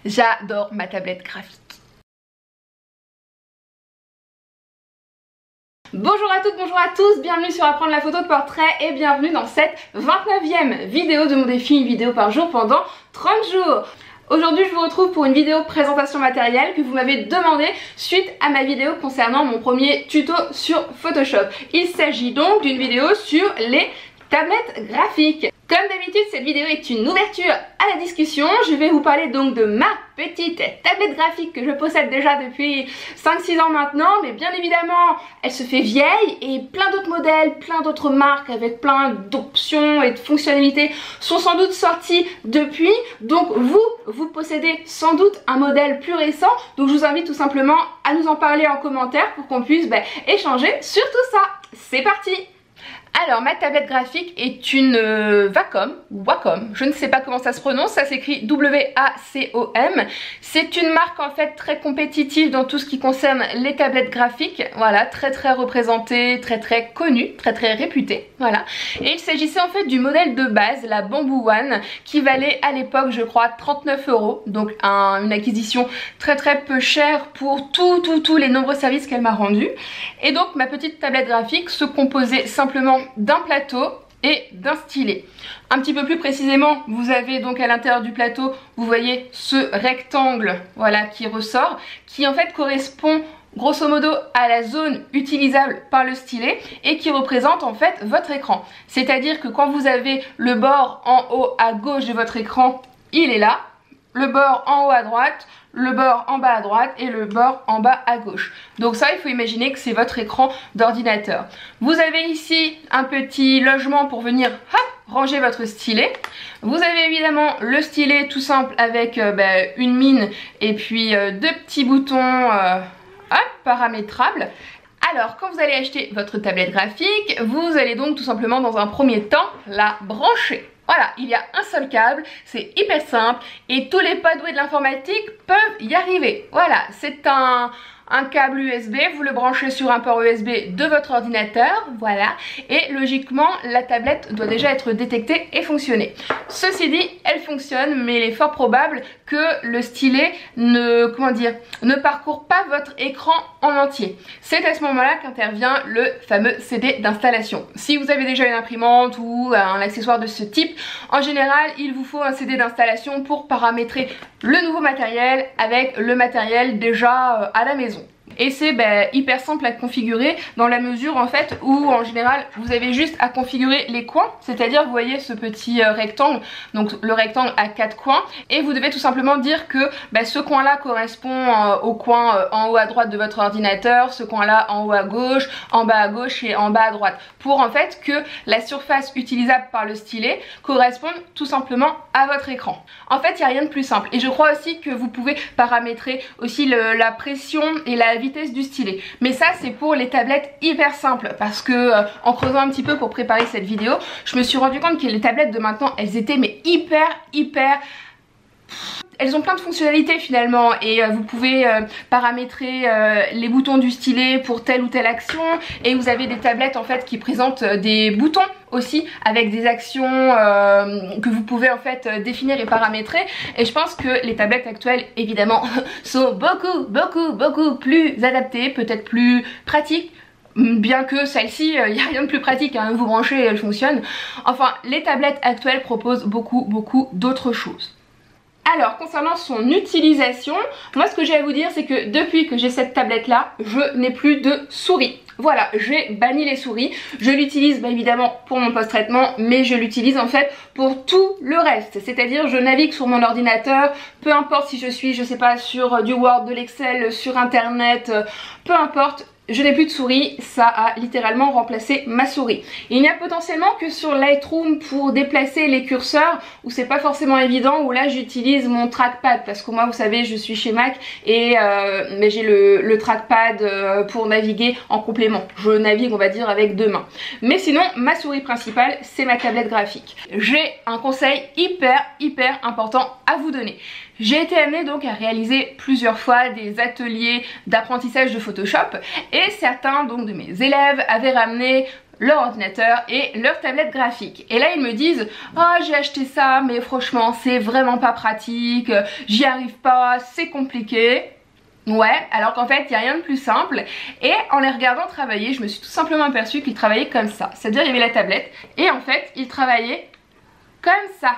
J'adore ma tablette graphique. Bonjour à toutes, bonjour à tous, bienvenue sur Apprendre la photo de portrait et bienvenue dans cette 29e vidéo de mon défi, une vidéo par jour pendant 30 jours. Aujourd'hui je vous retrouve pour une vidéo présentation matérielle que vous m'avez demandé suite à ma vidéo concernant mon premier tuto sur Photoshop. Il s'agit donc d'une vidéo sur les tablettes graphiques. Comme d'habitude, cette vidéo est une ouverture à la discussion. Je vais vous parler donc de ma petite tablette graphique que je possède déjà depuis 5-6 ans maintenant, mais bien évidemment elle se fait vieille et plein d'autres modèles, plein d'autres marques avec plein d'options et de fonctionnalités sont sans doute sortis depuis. Donc vous possédez sans doute un modèle plus récent, donc je vous invite tout simplement à nous en parler en commentaire pour qu'on puisse échanger sur tout ça. C'est parti! Alors ma tablette graphique est une Wacom, je ne sais pas comment ça se prononce, ça s'écrit W-A-C-O-M. C'est une marque en fait très compétitive dans tout ce qui concerne les tablettes graphiques, voilà, très représentée, très connue, très réputée, voilà. Et il s'agissait en fait du modèle de base, la Bamboo One, qui valait à l'époque je crois 39 €, donc une acquisition très peu chère pour tous les nombreux services qu'elle m'a rendus. Et donc ma petite tablette graphique se composait simplement d'un plateau et d'un stylet. Un petit peu plus précisément, vous avez donc à l'intérieur du plateau, vous voyez ce rectangle, voilà, qui ressort, qui en fait correspond grosso modo à la zone utilisable par le stylet et qui représente en fait votre écran. C'est-à-dire que quand vous avez le bord en haut à gauche de votre écran, il est là, le bord en haut à droite, le bord en bas à droite et le bord en bas à gauche. Donc ça, il faut imaginer que c'est votre écran d'ordinateur. Vous avez ici un petit logement pour venir ranger votre stylet. Vous avez évidemment le stylet tout simple avec une mine et puis deux petits boutons paramétrables. Alors quand vous allez acheter votre tablette graphique, vous allez donc tout simplement dans un premier temps la brancher. Voilà, il y a un seul câble, c'est hyper simple et tous les pas doués de l'informatique peuvent y arriver. Voilà, c'est un câble USB, vous le branchez sur un port USB de votre ordinateur, voilà, et logiquement la tablette doit déjà être détectée et fonctionner. Ceci dit, elle fonctionne, mais il est fort probable que le stylet ne parcourt pas votre écran en entier. C'est à ce moment-là qu'intervient le fameux CD d'installation. Si vous avez déjà une imprimante ou un accessoire de ce type, en général, il vous faut un CD d'installation pour paramétrer le nouveau matériel avec le matériel déjà à la maison. Et c'est hyper simple à configurer dans la mesure en fait où en général vous avez juste à configurer les coins, c'est-à-dire vous voyez ce petit rectangle, donc le rectangle a 4 coins et vous devez tout simplement dire que ce coin là correspond au coin en haut à droite de votre ordinateur, ce coin là en haut à gauche, en bas à gauche et en bas à droite, pour en fait que la surface utilisable par le stylet corresponde tout simplement à votre écran. En fait il n'y a rien de plus simple et je crois aussi que vous pouvez paramétrer aussi la pression et la vitesse du stylet, mais ça c'est pour les tablettes hyper simples parce que en creusant un petit peu pour préparer cette vidéo, je me suis rendu compte que les tablettes de maintenant elles étaient elles ont plein de fonctionnalités finalement et vous pouvez paramétrer les boutons du stylet pour telle ou telle action et vous avez des tablettes en fait qui présentent des boutons aussi avec des actions que vous pouvez en fait définir et paramétrer et je pense que les tablettes actuelles évidemment sont beaucoup plus adaptées, peut-être plus pratiques. Bien que celle-ci, il n'y a rien de plus pratique, hein, vous branchez et elle fonctionne. Enfin, les tablettes actuelles proposent beaucoup d'autres choses. Alors concernant son utilisation, moi ce que j'ai à vous dire c'est que depuis que j'ai cette tablette là, je n'ai plus de souris. Voilà, j'ai banni les souris, je l'utilise évidemment pour mon post-traitement, mais je l'utilise en fait pour tout le reste. C'est-à-dire je navigue sur mon ordinateur, peu importe si je suis, je sais pas, sur du Word, de l'Excel, sur internet, peu importe. Je n'ai plus de souris, ça a littéralement remplacé ma souris. Il n'y a potentiellement que sur Lightroom pour déplacer les curseurs où c'est pas forcément évident, où là j'utilise mon trackpad parce que moi vous savez je suis chez Mac et mais j'ai le trackpad pour naviguer en complément. Je navigue on va dire avec deux mains. Mais sinon ma souris principale c'est ma tablette graphique. J'ai un conseil hyper important à vous donner. J'ai été amenée donc à réaliser plusieurs fois des ateliers d'apprentissage de Photoshop et certains donc de mes élèves avaient ramené leur ordinateur et leur tablette graphique. Et là ils me disent oh j'ai acheté ça mais franchement c'est vraiment pas pratique, j'y arrive pas, c'est compliqué. Ouais, alors qu'en fait il n'y a rien de plus simple. Et en les regardant travailler, je me suis tout simplement aperçue qu'ils travaillaient comme ça. C'est-à-dire il y avait la tablette et en fait ils travaillaient comme ça.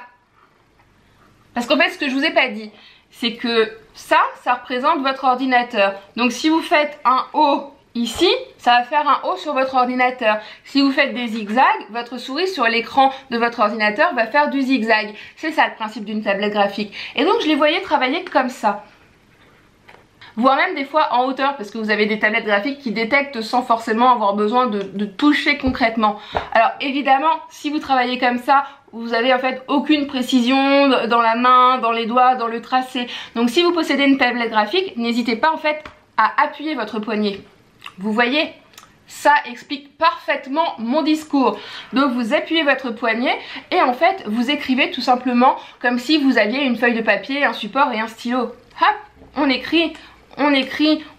Parce qu'en fait ce que je vous ai pas dit, c'est que ça représente votre ordinateur. Donc si vous faites un O ici, ça va faire un O sur votre ordinateur. Si vous faites des zigzags, votre souris sur l'écran de votre ordinateur va faire du zigzag. C'est ça le principe d'une tablette graphique. Et donc je les voyais travailler comme ça. Voire même des fois en hauteur, parce que vous avez des tablettes graphiques qui détectent sans forcément avoir besoin de toucher concrètement. Alors évidemment, si vous travaillez comme ça, vous avez en fait aucune précision dans la main, dans les doigts, dans le tracé. Donc si vous possédez une tablette graphique, n'hésitez pas en fait à appuyer votre poignet. Vous voyez, ça explique parfaitement mon discours. Donc vous appuyez votre poignet et en fait vous écrivez tout simplement comme si vous aviez une feuille de papier, un support et un stylo. Hop, on écrit,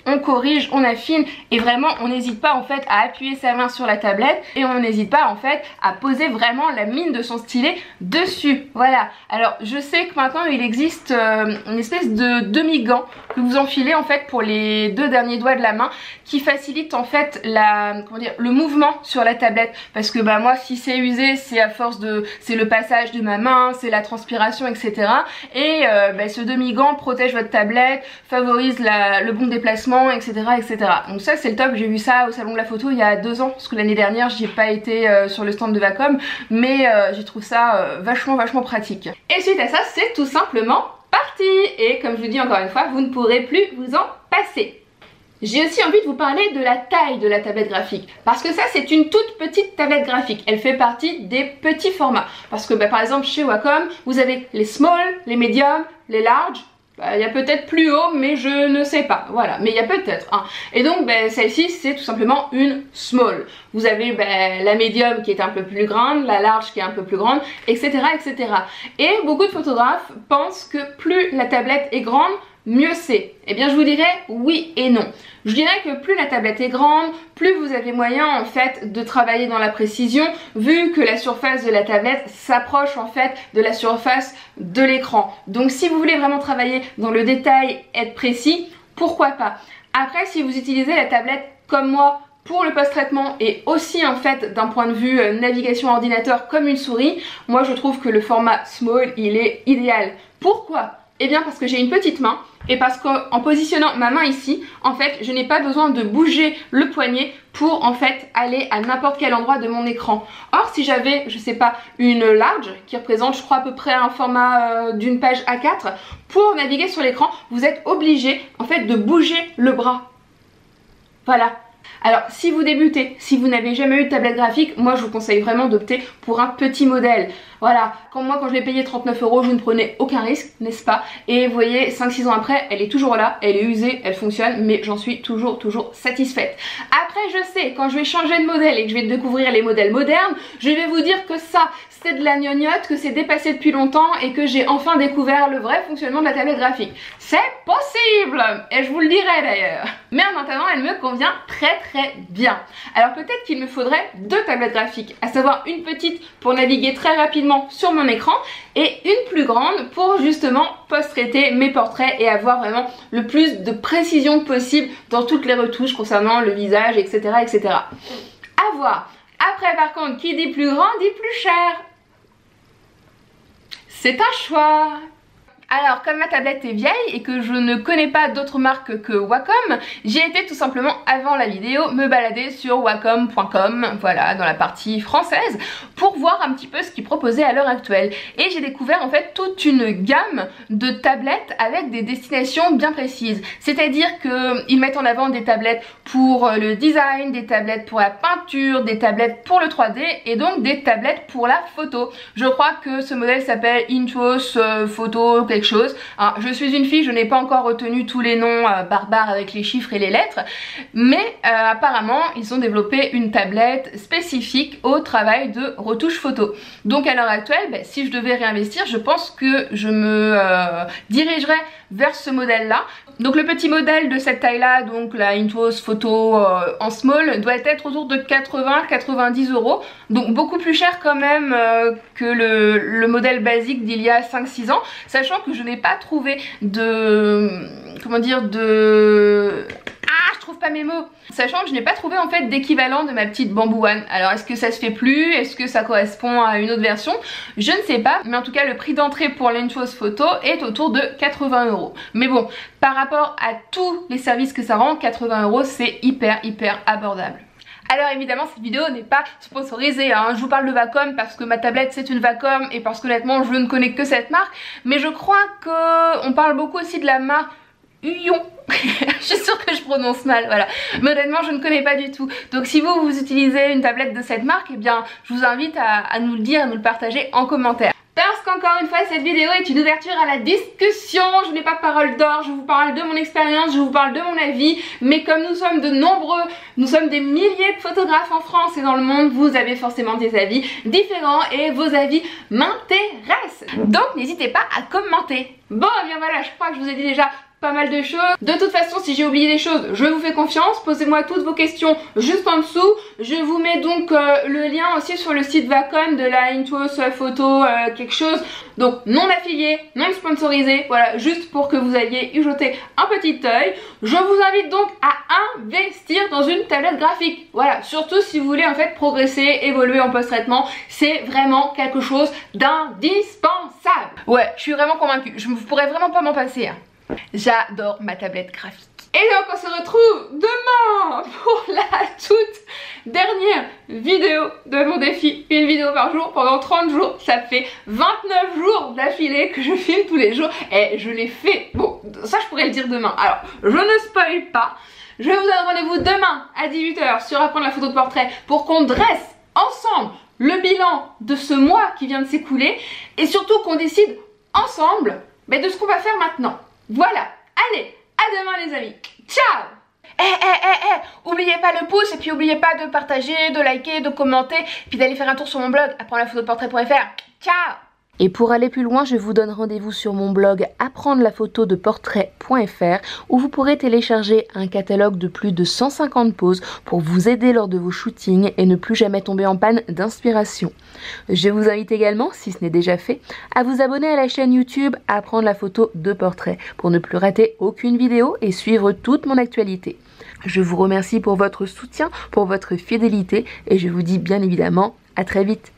on corrige, on affine et vraiment on n'hésite pas en fait à appuyer sa main sur la tablette et on n'hésite pas en fait à poser vraiment la mine de son stylet dessus. Voilà, alors je sais que maintenant il existe une espèce de demi-gant que vous enfilez en fait pour les deux derniers doigts de la main qui facilite en fait le mouvement sur la tablette, parce que bah moi si c'est usé c'est à force de, c'est le passage de ma main, c'est la transpiration etc. Et ce demi-gant protège votre tablette, favorise le bon déplacement etc. etc. Donc ça c'est le top, j'ai vu ça au salon de la photo il y a 2 ans, parce que l'année dernière j'y ai pas été sur le stand de Wacom, mais j'ai trouvé ça vachement pratique. Et suite à ça c'est tout simplement parti, et comme je vous dis encore une fois, vous ne pourrez plus vous en passer. J'ai aussi envie de vous parler de la taille de la tablette graphique, parce que ça c'est une toute petite tablette graphique, elle fait partie des petits formats, parce que par exemple chez Wacom vous avez les small, les medium, les large. Il y a peut-être plus haut mais je ne sais pas, voilà, mais il y a peut-être un. Et donc celle-ci c'est tout simplement une small. Vous avez la medium qui est un peu plus grande, la large qui est un peu plus grande, etc. etc. Et beaucoup de photographes pensent que plus la tablette est grande, mieux c'est. Eh bien je vous dirais oui et non. Je dirais que plus la tablette est grande, plus vous avez moyen en fait de travailler dans la précision, vu que la surface de la tablette s'approche en fait de la surface de l'écran. Donc si vous voulez vraiment travailler dans le détail, être précis, pourquoi pas. Après si vous utilisez la tablette comme moi pour le post-traitement et aussi en fait d'un point de vue navigation ordinateur comme une souris, moi je trouve que le format small il est idéal. Pourquoi ? Eh bien parce que j'ai une petite main et parce qu'en positionnant ma main ici, en fait je n'ai pas besoin de bouger le poignet pour en fait aller à n'importe quel endroit de mon écran. Or si j'avais, je sais pas, une large qui représente je crois à peu près un format d'une page A4, pour naviguer sur l'écran vous êtes obligé en fait de bouger le bras. Voilà. Alors si vous débutez, si vous n'avez jamais eu de tablette graphique, moi je vous conseille vraiment d'opter pour un petit modèle. Voilà, quand je l'ai payé 39 €, je ne prenais aucun risque, n'est-ce pas? Et vous voyez, 5-6 ans après, elle est toujours là, elle est usée, elle fonctionne, mais j'en suis toujours satisfaite. Après je sais, quand je vais changer de modèle et que je vais découvrir les modèles modernes, je vais vous dire que ça, c'est de la gnognotte, que c'est dépassé depuis longtemps et que j'ai enfin découvert le vrai fonctionnement de la tablette graphique. C'est possible, et je vous le dirai d'ailleurs. Mais en attendant, elle me convient très bien. Alors peut-être qu'il me faudrait 2 tablettes graphiques, à savoir une petite pour naviguer très rapidement sur mon écran et une plus grande pour justement post-traiter mes portraits et avoir vraiment le plus de précision possible dans toutes les retouches concernant le visage, etc. etc. À voir. Après par contre, qui dit plus grand dit plus cher. C'est un choix. Alors comme ma tablette est vieille et que je ne connais pas d'autres marques que Wacom, j'ai été tout simplement avant la vidéo me balader sur wacom.com, voilà, dans la partie française, pour voir un petit peu ce qu'ils proposaient à l'heure actuelle. Et j'ai découvert en fait toute une gamme de tablettes avec des destinations bien précises. C'est-à-dire qu'ils mettent en avant des tablettes pour le design, des tablettes pour la peinture, des tablettes pour le 3D et donc des tablettes pour la photo. Je crois que ce modèle s'appelle Intuos Photo, quelque quelque chose. Alors, je suis une fille, je n'ai pas encore retenu tous les noms barbares avec les chiffres et les lettres, mais apparemment ils ont développé une tablette spécifique au travail de retouche photo. Donc à l'heure actuelle, si je devais réinvestir, je pense que je me dirigerais vers ce modèle là. Donc le petit modèle de cette taille là, donc la Intuos Photo en small, doit être autour de 80-90 €, donc beaucoup plus cher quand même que le modèle basique d'il y a 5-6 ans, sachant que je n'ai pas trouvé de... comment dire, de... Ah, je trouve pas mes mots. Sachant que je n'ai pas trouvé en fait d'équivalent de ma petite Bamboo One. Alors est-ce que ça se fait plus? Est-ce que ça correspond à une autre version? Je ne sais pas, mais en tout cas le prix d'entrée pour l'Intuos Photo est autour de 80 €. Mais bon, par rapport à tous les services que ça rend, 80 € c'est hyper abordable. Alors évidemment cette vidéo n'est pas sponsorisée, hein. Je vous parle de Wacom parce que ma tablette c'est une Wacom et parce que honnêtement je ne connais que cette marque. Mais je crois qu'on parle beaucoup aussi de la marque Uion. Je suis sûre que je prononce mal, voilà. Mais honnêtement je ne connais pas du tout. Donc si vous utilisez une tablette de cette marque, eh bien je vous invite à nous le dire, à nous le partager en commentaire. Parce qu'encore une fois cette vidéo est une ouverture à la discussion, je n'ai pas parole d'or, je vous parle de mon expérience, je vous parle de mon avis, mais comme nous sommes de nombreux, nous sommes des milliers de photographes en France et dans le monde, vous avez forcément des avis différents et vos avis m'intéressent. Donc n'hésitez pas à commenter. Bon et bien voilà, je crois que je vous ai dit déjà pas mal de choses. De toute façon si j'ai oublié des choses, je vous fais confiance, posez-moi toutes vos questions juste en dessous. Je vous mets donc le lien aussi sur le site Wacom de la Intuos Photo quelque chose. Donc non affilié, non sponsorisé, voilà, juste pour que vous alliez y jeter un petit œil. Je vous invite donc à investir dans une tablette graphique. Voilà, surtout si vous voulez en fait progresser, évoluer en post-traitement, c'est vraiment quelque chose d'indispensable. Ouais, je suis vraiment convaincue, je ne pourrais vraiment pas m'en passer, hein. J'adore ma tablette graphique. Et donc on se retrouve demain pour la toute dernière vidéo de mon défi. Une vidéo par jour pendant 30 jours. Ça fait 29 jours d'affilée que je filme tous les jours. Et je l'ai fait. Bon, ça je pourrais le dire demain. Alors, je ne spoil pas. Je vous donne rendez-vous demain à 18 h sur Apprendre la photo de portrait pour qu'on dresse ensemble le bilan de ce mois qui vient de s'écouler. Et surtout qu'on décide ensemble de ce qu'on va faire maintenant. Voilà, allez, à demain les amis, ciao. Oubliez pas le pouce et puis oubliez pas de partager, de liker, de commenter, puis d'aller faire un tour sur mon blog apprendre-la-photo-de-portrait.fr. Ciao. Et pour aller plus loin, je vous donne rendez-vous sur mon blog apprendre-la-photo-de-portrait.fr où vous pourrez télécharger un catalogue de plus de 150 poses pour vous aider lors de vos shootings et ne plus jamais tomber en panne d'inspiration. Je vous invite également, si ce n'est déjà fait, à vous abonner à la chaîne YouTube Apprendre la photo de portrait pour ne plus rater aucune vidéo et suivre toute mon actualité. Je vous remercie pour votre soutien, pour votre fidélité et je vous dis bien évidemment à très vite.